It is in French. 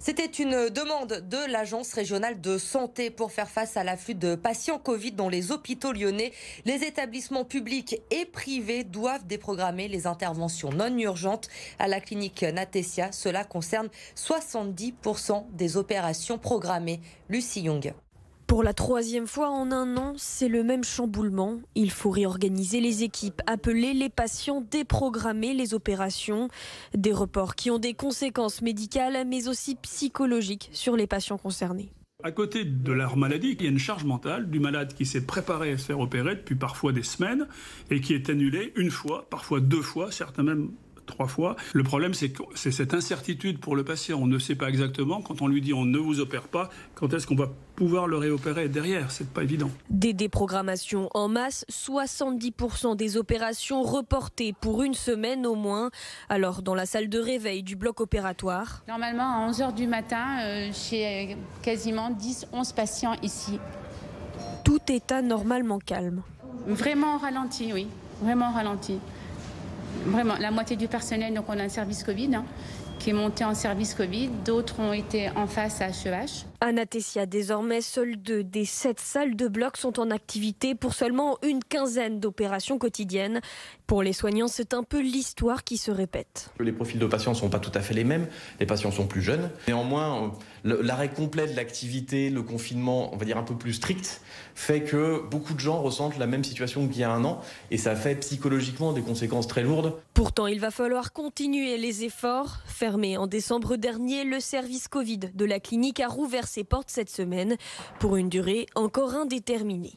C'était une demande de l'Agence régionale de santé pour faire face à l'afflux de patients Covid dans les hôpitaux lyonnais. Les établissements publics et privés doivent déprogrammer les interventions non urgentes. À la clinique Natessia, cela concerne 70% des opérations programmées. Lucie Young. Pour la troisième fois en un an, c'est le même chamboulement. Il faut réorganiser les équipes, appeler les patients, déprogrammer les opérations. Des reports qui ont des conséquences médicales, mais aussi psychologiques sur les patients concernés. À côté de leur maladie, il y a une charge mentale du malade qui s'est préparé à se faire opérer depuis parfois des semaines et qui est annulé une fois, parfois deux fois, certains même 3 fois. Le problème, c'est cette incertitude pour le patient. On ne sait pas exactement, quand on lui dit on ne vous opère pas, quand est-ce qu'on va pouvoir le réopérer derrière. C'est pas évident. Des déprogrammations en masse, 70% des opérations reportées pour une semaine au moins. Alors, dans la salle de réveil du bloc opératoire. Normalement, à 11h du matin, j'ai quasiment 10-11 patients ici. Tout est anormalement calme. Vraiment au ralenti, oui. Vraiment au ralenti. Vraiment, la moitié du personnel, donc on a un service Covid qui est monté en service Covid. D'autres ont été en face à HEH. À Natessia, désormais, seules 2 des 7 salles de bloc sont en activité pour seulement une quinzaine d'opérations quotidiennes. Pour les soignants, c'est un peu l'histoire qui se répète. Les profils de patients ne sont pas tout à fait les mêmes. Les patients sont plus jeunes. Néanmoins, l'arrêt complet de l'activité, le confinement, on va dire un peu plus strict, fait que beaucoup de gens ressentent la même situation qu'il y a un an. Et ça fait psychologiquement des conséquences très lourdes. Pourtant, il va falloir continuer les efforts. Fermé en décembre dernier, le service Covid de la clinique a rouvert ses portes cette semaine pour une durée encore indéterminée.